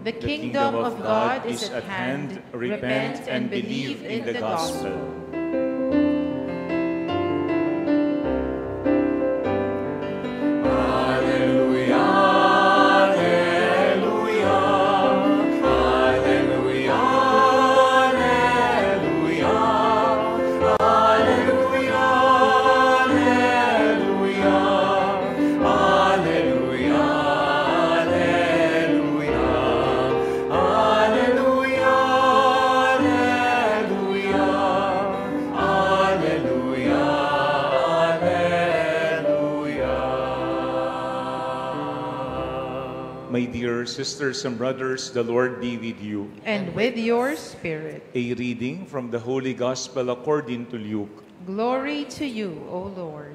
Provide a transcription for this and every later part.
The kingdom of God is at hand. Repent and believe in the gospel. Sisters and brothers, the Lord be with you. And with your spirit. A reading from the Holy Gospel according to Luke. Glory to you, O Lord.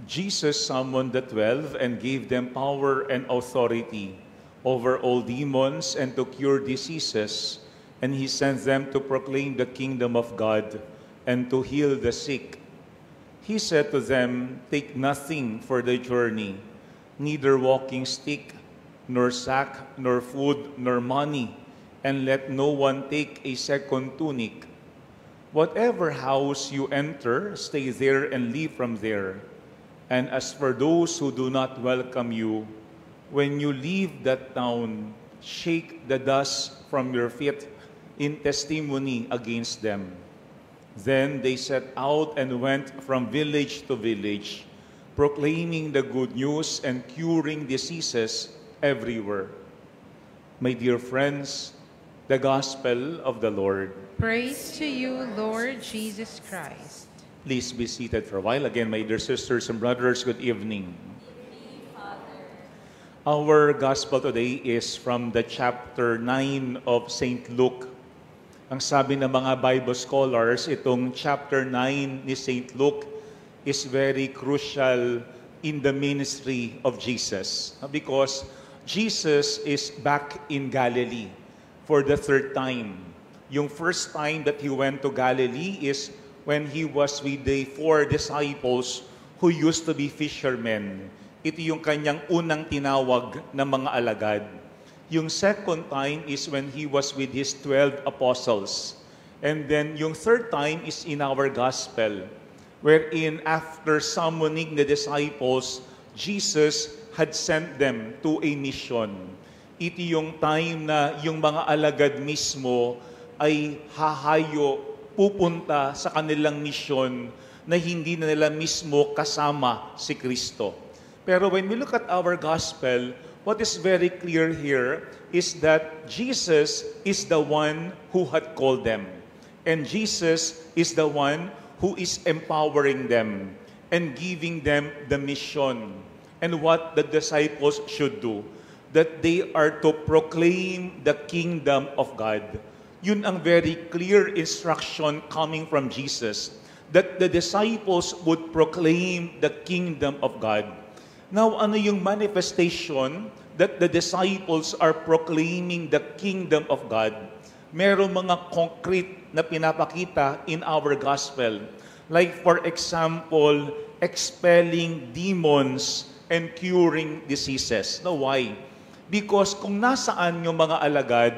Jesus summoned the 12 and gave them power and authority over all demons and to cure diseases, and he sent them to proclaim the kingdom of God and to heal the sick. He said to them, "Take nothing for the journey, neither walking stick, nor sack, nor food, nor money, and let no one take a second tunic. Whatever house you enter, stay there and leave from there. And as for those who do not welcome you, when you leave that town, shake the dust from your feet in testimony against them." Then they set out and went from village to village, proclaiming the good news and curing diseases everywhere. My dear friends, the gospel of the Lord. Praise to you, Lord Jesus Christ. Please be seated for a while. Again, my dear sisters and brothers, good evening. Our gospel today is from the chapter 9 of St. Luke. Ang sabi ng mga Bible scholars, itong chapter 9 ni St. Luke is very crucial in the ministry of Jesus because Jesus is back in Galilee for the third time. Yung first time that he went to Galilee is when he was with the 4 disciples who used to be fishermen. Ito yung kanyang unang tinawag na mga alagad. Yung second time is when he was with his 12 apostles. And then yung third time is in our gospel, wherein after summoning the disciples, Jesus had sent them to a mission. Ito yung time na yung mga alagad mismo ay hahayo, pupunta sa kanilang mission na hindi na nila mismo kasama si Kristo. Pero when we look at our gospel, what is very clear here is that Jesus is the one who had called them. And Jesus is the one who is empowering them and giving them the mission. And what the disciples should do, that they are to proclaim the kingdom of God. Yun ang very clear instruction coming from Jesus, that the disciples would proclaim the kingdom of God. Now, ano yung manifestation that the disciples are proclaiming the kingdom of God? Merong mga concrete na pinapakita in our gospel. Like for example, expelling demons and curing diseases. No, why? Because kung nasaan yung mga alagad,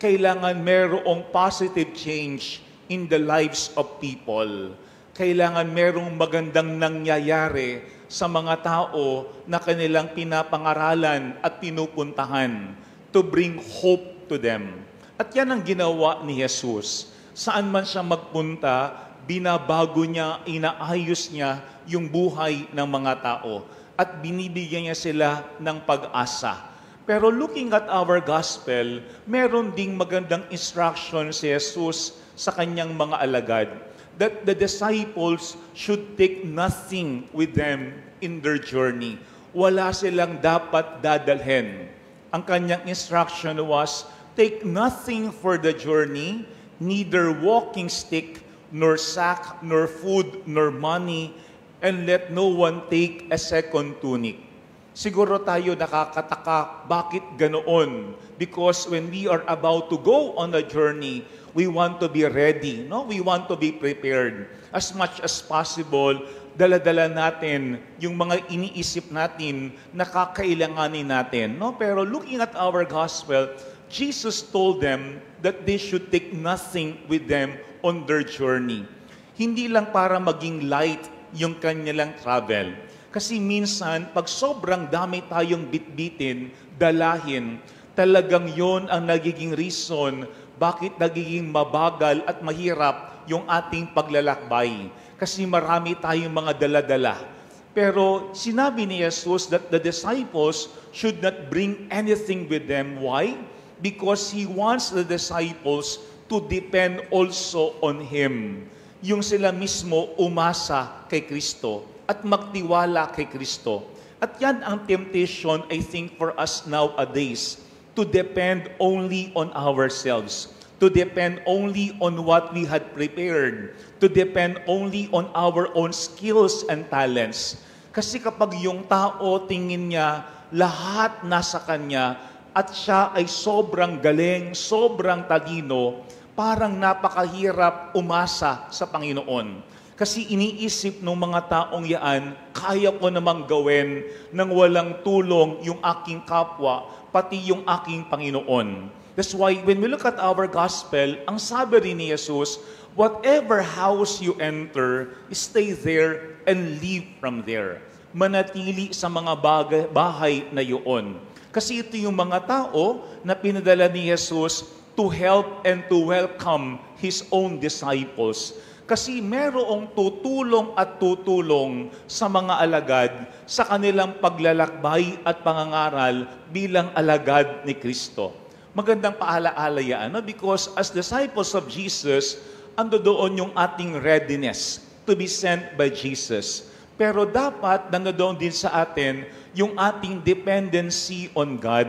kailangan merong positive change in the lives of people. Kailangan merong magandang nangyayari sa mga tao na kanilang pinapangaralan at pinupuntahan to bring hope to them. At yan ang ginawa ni Jesus. Saan man siya magpunta, binabago niya, inaayos niya yung buhay ng mga tao at binibigyan niya sila ng pag-asa. Pero looking at our gospel, meron ding magandang instruction si Jesus sa kanyang mga alagad that the disciples should take nothing with them in their journey. Wala silang dapat dadalhin. Ang kanyang instruction was, take nothing for the journey, neither walking stick, nor sack, nor food, nor money, and let no one take a second tunic. Siguro tayo nakakataka, bakit ganoon? Because when we are about to go on a journey, we want to be ready, no? We want to be prepared. As much as possible, dala-dala natin yung mga iniisip natin na kakailanganin natin. No? Pero looking at our gospel, Jesus told them that they should take nothing with them on their journey. Hindi lang para maging light yung kanilang travel. Kasi minsan, pag sobrang dami tayong bitbitin, dalahin, talagang yon ang nagiging reason bakit nagiging mabagal at mahirap yung ating paglalakbay. Kasi marami tayong mga dala-dala. Pero sinabi ni Jesus that the disciples should not bring anything with them. Why? Because He wants the disciples to depend also on Him. Yung sila mismo umasa kay Kristo at magtiwala kay Kristo. At yan ang temptation, I think, for us nowadays, to depend only on ourselves, to depend only on what we had prepared, to depend only on our own skills and talents. Kasi kapag yung tao tingin niya, lahat nasa kanya, at siya ay sobrang galing, sobrang talino, parang napakahirap umasa sa Panginoon. Kasi iniisip ng mga taong yaan, kaya ko namang gawin nang walang tulong yung aking kapwa, pati yung aking Panginoon. That's why when we look at our gospel, ang sabi rin ni Jesus, whatever house you enter, stay there and live from there. Manatili sa mga bahay na yun. Kasi ito yung mga tao na pinadala ni Jesus to help and to welcome His own disciples. Kasi merong tutulong at tutulong sa mga alagad sa kanilang paglalakbay at pangangaral bilang alagad ni Kristo. Magandang paalaala yan, no? Because as disciples of Jesus, ando doon yung ating readiness to be sent by Jesus. Pero dapat nandoon din sa atin yung ating dependency on God.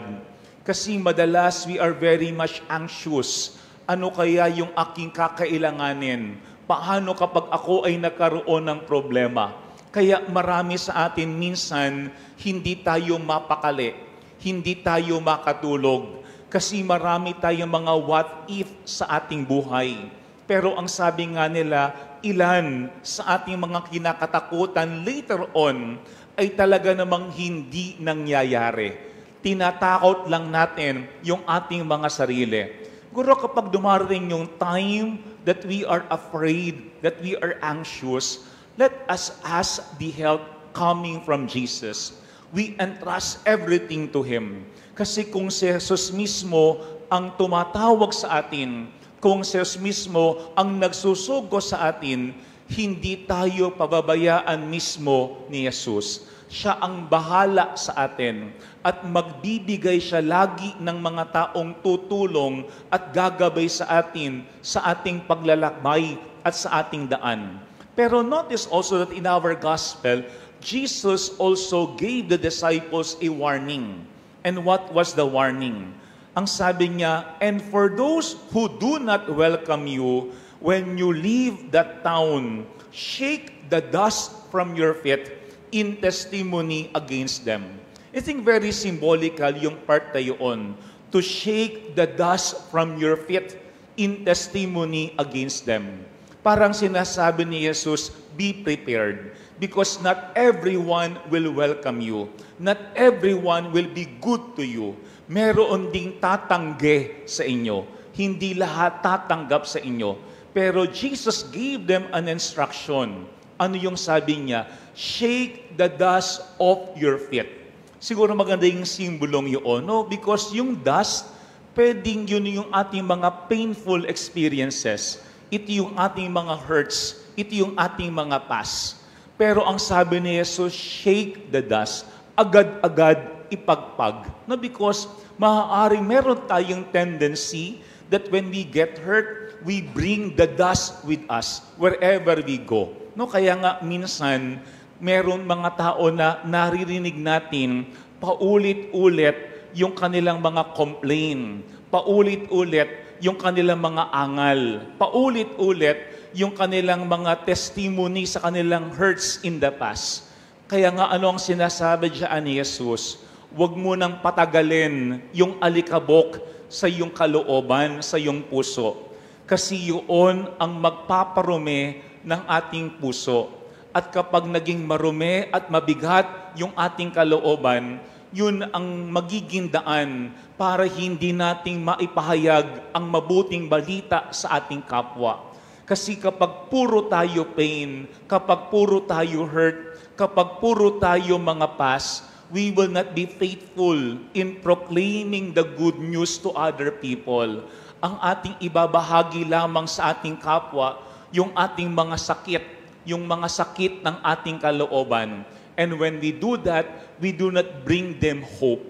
Kasi madalas we are very much anxious. Ano kaya yung aking kakailanganin? Paano kapag ako ay nagkaroon ng problema? Kaya marami sa atin minsan hindi tayo mapakali, hindi tayo makatulog. Kasi marami tayong mga what if sa ating buhay. Pero ang sabi nga nila, ilan sa ating mga kinakatakutan later on ay talaga namang hindi nangyayari. Tinatakot lang natin yung ating mga sarili. Guro kapag dumarating yung time that we are afraid, that we are anxious, let us ask the help coming from Jesus. We entrust everything to Him. Kasi kung si Jesus mismo ang tumatawag sa atin, kung si Jesus mismo ang nagsusugo sa atin, hindi tayo pababayaan mismo ni Jesus. Siya ang bahala sa atin at magbibigay siya lagi ng mga taong tutulong at gagabay sa atin sa ating paglalakbay at sa ating daan. Pero notice also that in our gospel, Jesus also gave the disciples a warning. And what was the warning? Ang sabi niya, and for those who do not welcome you, when you leave that town, shake the dust from your feet in testimony against them. I think very symbolical yung part na yun, to shake the dust from your feet in testimony against them. Parang sinasabi ni Jesus, be prepared. Because not everyone will welcome you. Not everyone will be good to you. Meron ding tatanggi sa inyo. Hindi lahat tatanggap sa inyo. Pero Jesus gave them an instruction. Ano yung sabi niya? Shake the dust off your feet. Siguro maganda yung simbolong yun, no? Because yung dust, pwedeng yun yung ating mga painful experiences. Ito yung ating mga hurts. Ito yung ating mga past. Pero ang sabi ni Jesus, shake the dust. Agad-agad ipagpag. No? Because maaaring meron tayong tendency that when we get hurt, we bring the dust with us wherever we go. No, kaya nga minsan meron mga tao na naririnig natin paulit-ulit yung kanilang mga complaint, paulit-ulit yung kanilang mga angal, paulit-ulit yung kanilang mga testimony sa kanilang hurts in the past. Kaya nga ano ang sinasabi diyan ni Jesus? Huwag mo nang patagalin yung alikabok sa iyong kalooban, sa iyong puso. Kasi yun ang magpaparumi ng ating puso. At kapag naging marumi at mabigat yung ating kalooban, yun ang magiging daan para hindi nating maipahayag ang mabuting balita sa ating kapwa. Kasi kapag puro tayo pain, kapag puro tayo hurt, kapag puro tayo mga past, we will not be faithful in proclaiming the good news to other people. Ang ating ibabahagi lamang sa ating kapwa, yung ating mga sakit, yung mga sakit ng ating kalooban. And when we do that, we do not bring them hope.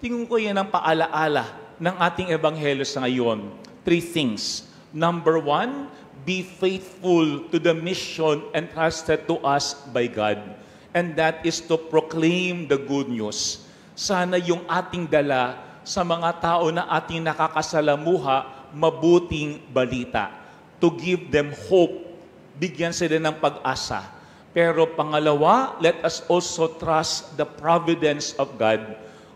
Tingin ko yan ang paalaala ng ating ebanghelyo sa ngayon. 3 things. Number 1, be faithful to the mission entrusted to us by God. And that is to proclaim the good news. Sana yung ating dala sa mga tao na ating nakakasalamuha, mabuting balita. To give them hope. Bigyan sila ng pag-asa. Pero pangalawa, let us also trust the providence of God.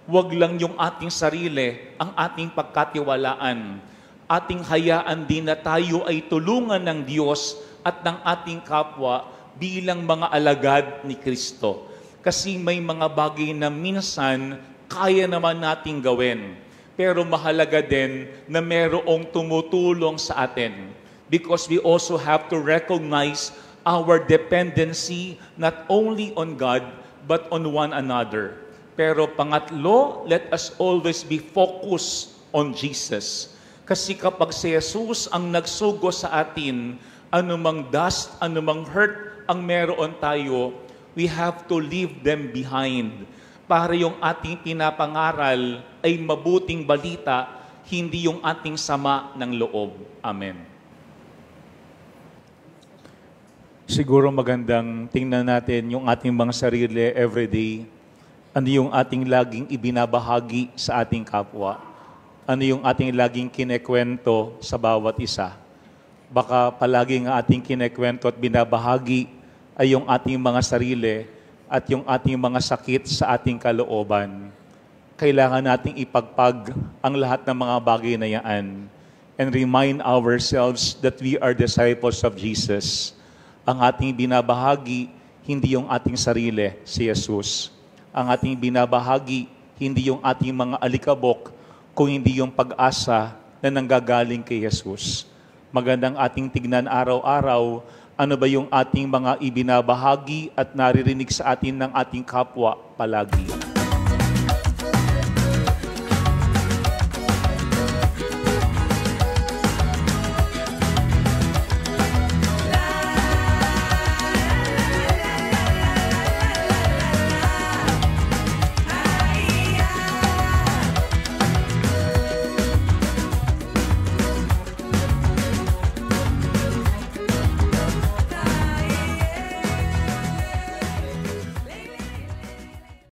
Huwag lang yung ating sarili, ang ating pagkatiwalaan. Ating hayaan din na tayo ay tulungan ng Diyos at ng ating kapwa bilang mga alagad ni Kristo. Kasi may mga bagay na minsan kaya naman nating gawin. Pero mahalaga din na merong tumutulong sa atin. Because we also have to recognize our dependency not only on God, but on one another. Pero pangatlo, let us always be focused on Jesus. Kasi kapag si Jesus ang nagsugo sa atin, anumang dust, anumang hurt ang meron tayo, we have to leave them behind. Para yung ating pinapangaral ay mabuting balita, hindi yung ating sama ng loob. Amen. Siguro magandang tingnan natin yung ating mga sarili everyday. Ano yung ating laging ibinabahagi sa ating kapwa? Ano yung ating laging kinekwento sa bawat isa? Baka palaging ating kinekwento at binabahagi ay yung ating mga sarili at yung ating mga sakit sa ating kalooban. Kailangan nating ipagpag ang lahat ng mga bagay na yan and remind ourselves that we are disciples of Jesus. Ang ating binabahagi, hindi yung ating sarili, si Jesus. Ang ating binabahagi, hindi yung ating mga alikabok, kung hindi yung pag-asa na nanggagaling kay Jesus. Magandang ating tignan araw-araw, ano ba yung ating mga ibinabahagi at naririnig sa atin ng ating kapwa palagi.